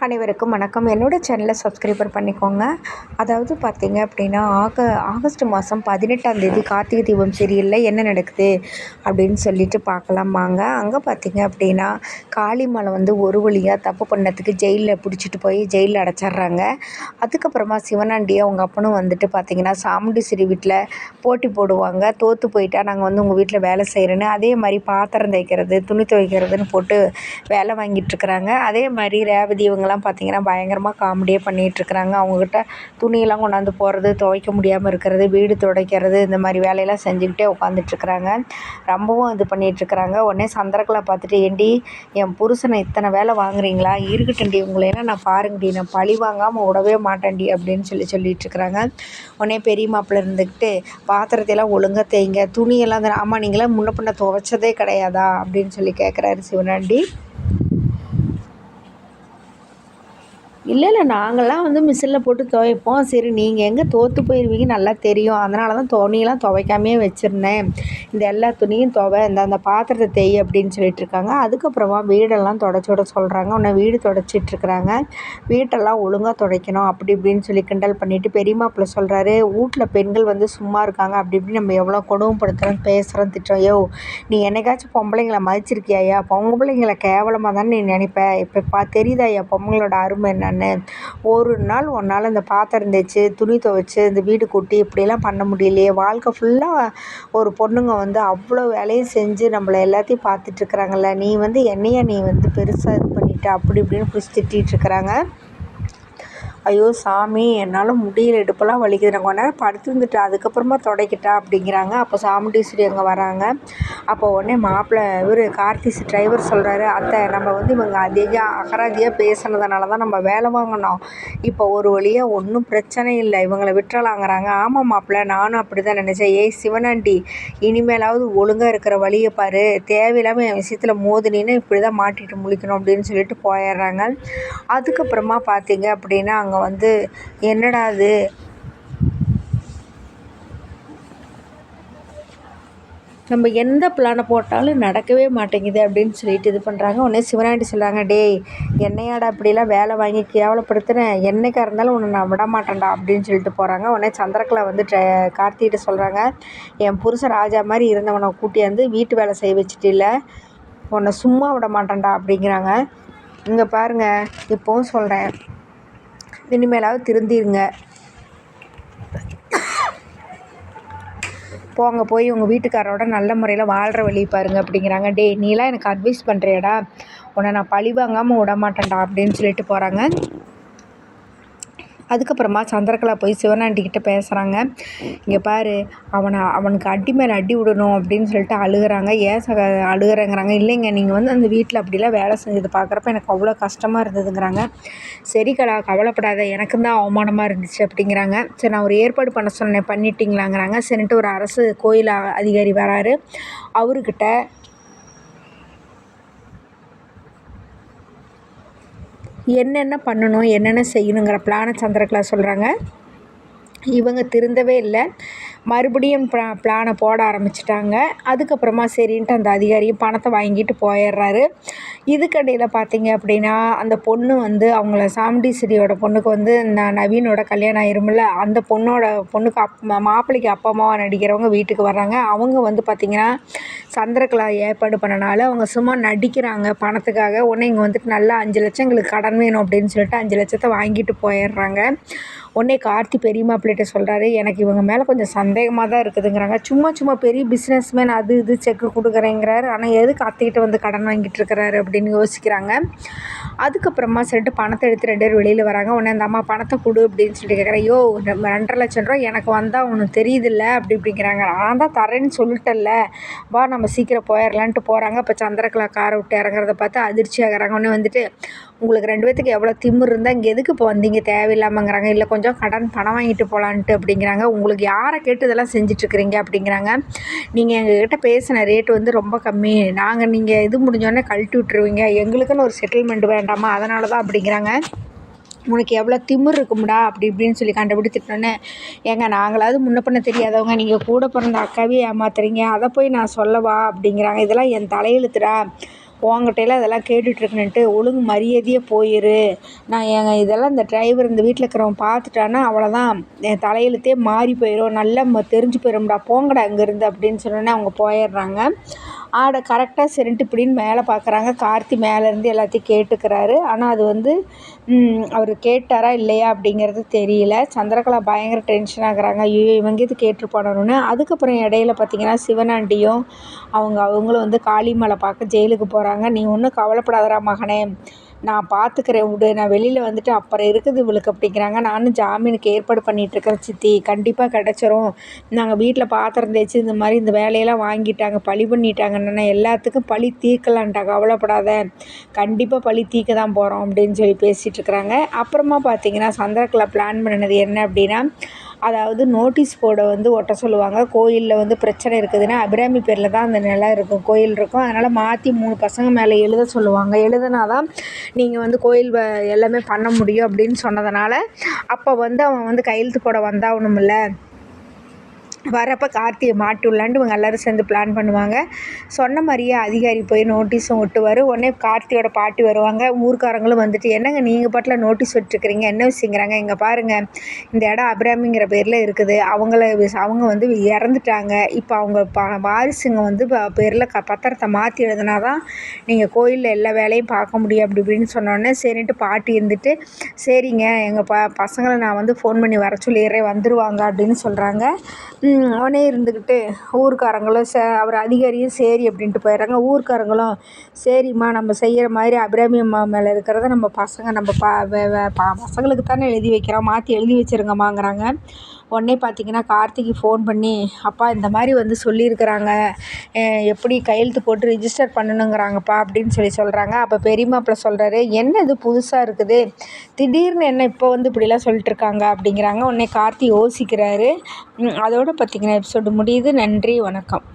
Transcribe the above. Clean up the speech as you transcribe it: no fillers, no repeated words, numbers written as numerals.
அனைவருக்கும் வணக்கம். என்னோட சேனலை சப்ஸ்கிரைபர் பண்ணிக்கோங்க. அதாவது பார்த்தீங்க அப்படின்னா, ஆகஸ்ட் மாதம் 18ஆம் தேதி கார்த்திகை தீபம் சீரியலில் என்ன நடக்குது அப்படின்னு சொல்லிட்டு பார்க்கலாம் வாங்க. அங்கே பார்த்தீங்க அப்படின்னா, காளிமலை வந்து ஒரு வழியாக தப்பு பண்ணதுக்கு ஜெயிலில் பிடிச்சிட்டு போய் ஜெயிலில் அடைச்சிட்றாங்க. அதுக்கப்புறமா சிவனாண்டியை அவங்க அப்பனும் வந்துட்டு பார்த்தீங்கன்னா, சாமுண்டீஸ்வரி வீட்டில் போட்டி போடுவாங்க. தோற்று போயிட்டா நாங்கள் வந்து உங்கள் வீட்டில் வேலை செய்கிறேன்னு, அதே மாதிரி பாத்திரம் தைக்கிறது, துணி துவைக்கிறதுன்னு போட்டு வேலை வாங்கிட்டுருக்குறாங்க. அதே மாதிரி ரேவதி இவங்கெல்லாம் பார்த்திங்கன்னா பயங்கரமாக காமெடியே பண்ணிகிட்ருக்குறாங்க. அவங்கக்கிட்ட துணியெல்லாம் கொண்டாந்து போடுறது, துவைக்க முடியாமல் இருக்கிறது, வீடு துடைக்கிறது, இந்த மாதிரி வேலையெல்லாம் செஞ்சுக்கிட்டே உட்காந்துட்ருக்குறாங்க. ரொம்பவும் இது பண்ணிகிட்ருக்குறாங்க. உடனே சந்திரகலா பார்த்துட்டு, ஏண்டி என் புருஷனை இத்தனை வேலை வாங்குறீங்களா, இருக்கட்டும்டி உங்களையெல்லாம் நான் பாருங்கடி, நான் பழி வாங்காமல் விடவே மாட்டேன்டி அப்படின்னு சொல்லிகிட்ருக்குறாங்க. உடனே பெரிய மாப்பிள்ளை இருந்துக்கிட்டு, பாத்திரத்தையெல்லாம் ஒழுங்காக தேய்ங்க, துணியெல்லாம் ஆமாம் நீங்களாம் முன்ன பின்ன துவைச்சதே கிடையாதா அப்படின்னு சொல்லி கேட்குறாரு சிவனாண்டி. இல்லை நாங்கள்லாம் வந்து மிஷினில் போட்டு துவைப்போம். சரி நீங்கள் எங்கே தோற்று போயிடுவீங்க நல்லா தெரியும், அதனால தான் துணியெல்லாம் துவைக்காமையே வச்சுருந்தேன், இந்த எல்லா துணியும் அந்த பாத்திரத்தை தேய் அப்படின்னு சொல்லிட்டுருக்காங்க. அதுக்கப்புறமா வீடெல்லாம் தொடச்சி விட சொல்கிறாங்க. உடனே வீடு தொடச்சிட்ருக்குறாங்க. வீட்டெல்லாம் ஒழுங்காக துடைக்கணும் அப்படி இப்படின்னு சொல்லி கிண்டல் பண்ணிவிட்டு பெரிய மாப்பிள்ளை சொல்கிறாரு, வீட்டில் பெண்கள் வந்து சும்மா இருக்காங்க அப்படி இப்படி நம்ம எவ்வளோ கொடுமைப்படுத்துகிறோம், பேசுகிறோம், திட்டுறோம். நீ என்னைக்காச்சும் பொம்பளைங்களை மதிச்சிருக்கியாயா, பொம்பளைங்களை கேவலமாக தானே நீ நினைப்ப, இப்போ தெரியுதாயா பொம்பளைங்களோட அருமை என்னன்னு. ஒரு நாள் உன்னால் இந்த பாத்திரம் தேய்ச்சி, துணி துவைச்சி, இந்த வீடு கூட்டி இப்படிலாம் பண்ண முடியலையே. வாழ்க்கை ஃபுல்லாக ஒரு பொண்ணுங்க வந்து அவ்வளோ வேலையும் செஞ்சு நம்மளை எல்லாத்தையும் பார்த்துட்ருக்குறாங்கல்ல, நீ வந்து என்னையா நீ வந்து பெருசாக இது பண்ணிட்ட அப்படி இப்படின்னு பிடிச்சி திட்டிகிட்ருக்குறாங்க. ஐயோ சாமி என்னால் முடியல, இடுப்பெல்லாம் வலிக்குது, நான் கொஞ்ச நேரம் படுத்துருந்துட்டு அதுக்கப்புறமா துடைக்கிட்டா அப்படிங்கிறாங்க. அப்போ சாமுண்டீஸ்வரி அங்கே வராங்க. அப்போ உடனே மாப்பிள்ளை இவர் கார்த்திஸ் டிரைவர் சொல்கிறாரு, அத்தை நம்ம வந்து இவங்க அகராதியாக பேசுனதுனால தான் நம்ம வேலை வாங்கினோம், இப்போ ஒரு வழியாக ஒன்றும் பிரச்சனை இல்லை, இவங்களை விட்டுறலாங்கிறாங்க. ஆமாம் மாப்பிள்ளை நானும் அப்படி தான் நினச்சேன். ஏய் சிவனாண்டி, இனிமேலாவது ஒழுங்காக இருக்கிற வழியை பாரு, தேவையில்லாமல் என் விஷயத்தில் மோதினின்னு இப்படி தான் மாட்டிட்டு முழிக்கணும் அப்படின்னு சொல்லிட்டு போயிடுறாங்க. அதுக்கப்புறமா பார்த்தீங்க அப்படின்னா அங்கே வந்து என்னடா அது நம்ம எந்த பிளானை போட்டாலும் நடக்கவே மாட்டேங்குது அப்படின்னு சொல்லிட்டு இது பண்ணுறாங்க. உடனே சிவனாண்டி சொல்கிறாங்க, டேய் என்னையாடா இப்படிலாம் வேலை வாங்கி கேவலப்படுத்துனேன், என்னைக்காக இருந்தாலும் உன்னை நான் விட மாட்டேன்டா அப்படின்னு சொல்லிட்டு போகிறாங்க. உடனே சந்திரகலா வந்து கார்த்திகிட்ட சொல்கிறாங்க, என் புருஷன் ராஜா மாதிரி இருந்தவனை கூட்டியாந்து வீட்டு வேலை செய்ய வச்சுட்டு இல்லை, உன்னை சும்மா விட மாட்டேன்டா அப்படிங்கிறாங்க. இங்கே பாருங்கள், இப்போவும் சொல்கிறேன், இனிமேலாவது திருந்திருங்க, போங்க போய் உங்கள் வீட்டுக்காரோட நல்ல முறையில் வாழ்கிற வழி பாருங்கள் அப்படிங்கிறாங்க. டேய் நீலாம் எனக்கு அட்வைஸ் பண்ணுறியடா, உன்னை நான் பழி வாங்காமல் விட மாட்டேன்டா அப்படின்னு சொல்லிட்டு போகிறாங்க. அதுக்கப்புறமா சந்திரகலா போய் சிவனாண்டிக்கிட்ட பேசுகிறாங்க. இங்கே பாரு, அவனுக்கு அடி மேலே அடி விடணும் அப்படின்னு சொல்லிட்டு அழுகிறாங்க. ஏன் அழுகிறேங்கிறாங்க. இல்லைங்க நீங்கள் வந்து அந்த வீட்டில் அப்படிலாம் வேலை செஞ்சது பார்க்குறப்ப எனக்கு அவ்வளோ கஷ்டமாக இருந்ததுங்கிறாங்க. சரி கலா கவலைப்படாத, எனக்கு தான் அவமானமாக இருந்துச்சு அப்படிங்கிறாங்க. சரி நான் ஒரு ஏற்பாடு பண்ண சொன்னேன் பண்ணிட்டீங்களாங்கிறாங்க. சரின்ட்டு ஒரு அரசு கோயில் அதிகாரி வராரு. அவர்கிட்ட என்னென்ன பண்ணணும் என்னென்ன செய்யணுங்கிற பிளானை சந்திரகலா சொல்கிறாங்க. இவங்க திருந்தவே இல்லை, மறுபடியும் பிளானை போட ஆரம்பிச்சிட்டாங்க. அதுக்கப்புறமா சரின்ட்டு அந்த அதிகாரியும் பணத்தை வாங்கிட்டு போயிடுறாரு. இதுக்கடையில் பார்த்தீங்க அப்படின்னா அந்த பொண்ணு வந்து அவங்கள சாமுண்டீஸ்வரியோட பொண்ணுக்கு வந்து நவீனோட கல்யாணம் ஆயிருமில்ல, அந்த பொண்ணுக்கு மாப்பிள்ளைக்கு அப்பா அம்மாவாக நடிக்கிறவங்க வீட்டுக்கு வர்றாங்க. அவங்க வந்து பார்த்திங்கன்னா சந்திரகலா ஏற்பாடு பண்ணனால அவங்க சும்மா நடிக்கிறாங்க பணத்துக்காக. உடனே இங்கே வந்துட்டு நல்லா 5 லட்சம் எங்களுக்கு கடன் வேணும் அப்படின்னு சொல்லிட்டு 5 லட்சத்தை வாங்கிட்டு போயிடுறாங்க. உடனே கார்த்தி பெரிய மாப்பிள்ளைகிட்ட சொல்கிறாரு, எனக்கு இவங்க மேலே கொஞ்சம் சந்தேகமாக தான் இருக்குதுங்கிறாங்க. சும்மா பெரிய பிஸ்னஸ்மேன் அது இது செக்கு கொடுக்குறேங்கிறாரு, ஆனால் எதுக்கு அத்தைக்கிட்ட வந்து கடன் வாங்கிட்டு இருக்கிறாரு அப்படின்னு யோசிக்கிறாங்க. அதுக்கப்புறமா சொல்லிட்டு பணத்தை எடுத்து 2 பேர் வெளியில் வராங்க. உடனே அந்த அம்மா பணத்தை கொடு அப்படின்னு சொல்லிட்டு கேட்குறேன். 2.5 லட்சம் ரூபா எனக்கு வந்தால் உனக்கு தெரியுதில்ல அப்படிங்கிறாங்க. நான் தான் தரேன்னு சொல்லிட்டேன்ல, வா நம்ம சீக்கிரம் போயிடலான்ட்டு போகிறாங்க. இப்போ சந்திரகலா காரை விட்டு இறங்குறத பார்த்து அதிர்ச்சி ஆகிறாங்க. உடனே வந்துட்டு, உங்களுக்கு 2 பேர்த்துக்கு எவ்வளோ திமிரு இருந்தால் இங்கே எதுக்கு இப்போ வந்தீங்க தேவையில்லாமங்கிறாங்க. இல்லை கொஞ்சம் பணம் வாங்கிட்டு போகலான்ட்டு அப்படிங்கிறாங்க. உங்களுக்கு யாரை கேட்டு இதெல்லாம் செஞ்சிட்ருக்குறீங்க அப்படிங்கிறாங்க. நீங்கள் எங்ககிட்ட பேசின ரேட்டு வந்து ரொம்ப கம்மி, நீங்கள் இது முடிஞ்சோடனே கழட்டி விட்டுருவீங்க, எங்களுக்குன்னு ஒரு செட்டில்மெண்ட் வேண்டாமா, அதனால தான் அப்படிங்கிறாங்க. உனக்கு எவ்வளோ திமிரு இருக்கும்டா அப்படி இப்படின்னு சொல்லி கண்டுபிடித்திட்டோன்னே, ஏங்க நாங்களாவது முன்ன பின்ன தெரியாதவங்க, நீங்கள் கூட பிறந்த அக்காவே ஏமாத்துறீங்க, அதை போய் நான் சொல்லவா அப்படிங்கிறாங்க. இதெல்லாம் என் தலையெழுத்துடா, உங்ககிட்டலாம் இதெல்லாம் கேட்டுட்ருக்கணுன்ட்டு ஒழுங்கு மரியாதையாக போயிரு. நான் இதெல்லாம் இந்த டிரைவர் இந்த வீட்டில் இருக்கிறவன் பார்த்துட்டான்னா அவ்வளோதான், என் தலையெழுத்தே மாறி போயிடும், நல்லா தெரிஞ்சு போயிடும்டா, போங்கடா இங்கேருந்து அப்படின்னு சொன்னோன்னே அவங்க போயிடுறாங்க. கரெக்டாக சரின்ட்டு இப்படின்னு மேலே பார்க்குறாங்க. கார்த்தி மேலேருந்து எல்லாத்தையும் கேட்டுக்கிறாரு. ஆனால் அது வந்து அவர் கேட்டாரா இல்லையா அப்படிங்கிறது தெரியல. சந்திரகலா பயங்கர டென்ஷன் ஆகுறாங்க. ஐயோ இவங்க இது கேட்டுருப்பானோன்னு. அதுக்கப்புறம் இடையில பார்த்திங்கன்னா சிவனாண்டியும் அவங்களும் வந்து காளிமலை பார்க்க ஜெயிலுக்கு போகிறாங்க. நீ ஒன்றும் கவலைப்படாதடா மகனே, நான் பார்த்துக்கிறேன் விடு, நான் வெளியில் வந்துட்டு அப்புறம் இருக்குது இவளுக்கு அப்படிங்கிறாங்க. நானும் ஜாமீனுக்கு ஏற்பாடு பண்ணிகிட்ருக்கிறேன் சித்தி, கண்டிப்பாக கிடச்சிரும். நாங்கள் வீட்டில் பாத்திரம் தேய்ச்சி இந்த மாதிரி இந்த வேலையெல்லாம் வாங்கிட்டாங்க, பழி பண்ணிட்டாங்கன்னு எல்லாத்துக்கும் பழி தீர்க்கலான்ட்டா, கவலைப்படாத, கண்டிப்பாக பழி தீர்க்க தான் போகிறோம் அப்படின்னு சொல்லி பேசிகிட்ருக்குறாங்க. அப்புறமா பார்த்திங்கன்னா சந்திரகலா பிளான் பண்ணினது என்ன அப்படின்னா, அதாவது நோட்டீஸ் போர்டை வந்து ஒட்ட சொல்லுவாங்க. கோயிலில் வந்து பிரச்சனை இருக்குதுன்னா அபிராமி பேரில் தான் அந்த நிலம் இருக்கும், கோயில் இருக்கும். அதனால் மாற்றி 3 பசங்க மேலே எழுத சொல்லுவாங்க. எழுதுனா தான் நீங்கள் வந்து கோயில் எல்லாமே பண்ண முடியும் அப்படின்னு சொன்னதுனால, அப்போ வந்து அவன் வந்து கையெழுத்து போட வந்தாகணுமில்ல, வரப்போ கார்த்தியை மாட்டி விடலான்ட்டு இவங்க எல்லோரும் சேர்ந்து பிளான் பண்ணுவாங்க. சொன்ன மாதிரியே அதிகாரி போய் நோட்டீஸும் ஒட்டுவார். உடனே கார்த்தியோட பாட்டி வருவாங்க. ஊர்க்காரங்களும் வந்துட்டு, என்னங்க நீங்கள் பாட்டில் நோட்டீஸ் விட்டுருக்குறீங்க, என்ன விஷயங்கிறாங்க. இங்கே பாருங்கள், இந்த இடம் அபிராமிங்கிற பேரில் இருக்குது, அவங்க வந்து இறந்துட்டாங்க, இப்போ அவங்க வாரிசுங்க வந்து பேரில் பத்திரத்தை மாற்றி எழுதுனா தான் நீங்கள் கோயிலில் எல்லா வேலையும் பார்க்க முடியும் அப்படி இப்படின்னு சொன்னோடனே சரின்ட்டு பாட்டி இருந்துட்டு, சரிங்க எங்கள் பசங்களை நான் வந்து ஃபோன் பண்ணி வர சொல்லிடுறேன், வந்துடுவாங்க அப்படின்னு சொல்கிறாங்க. உடனே இருந்துக்கிட்டு ஊர்க்காரங்களும் அவர் அதிகாரியும் சரி அப்படின்ட்டு போயிடுறாங்க. ஊர்க்காரங்களும் சரிம்மா, நம்ம செய்கிற மாதிரி அபிராமி அம்மா மேலே இருக்கிறத நம்ம பசங்க நம்ம பசங்களுக்கு தானே எழுதி வைக்கிறோம், மாற்றி எழுதி வச்சுருங்கம்மாங்கிறாங்க. உடனே பார்த்திங்கன்னா கார்த்திக்கு ஃபோன் பண்ணி, அப்பா இந்த மாதிரி வந்து சொல்லியிருக்கிறாங்க, எப்படி கையெழுத்து போட்டு ரிஜிஸ்டர் பண்ணணுங்கிறாங்கப்பா அப்படின்னு சொல்கிறாங்க. அப்போ பெரிய மாப்பிள்ளை சொல்கிறாரு, என்ன இது புதுசாக இருக்குது, திடீர்னு என்ன இப்போ வந்து இப்படிலாம் சொல்லிட்டுருக்காங்க அப்படிங்கிறாங்க. உடனே கார்த்தி யோசிக்கிறாரு. அதோடு பார்த்திங்கன்னா எபிசோடு முடியுது. நன்றி, வணக்கம்.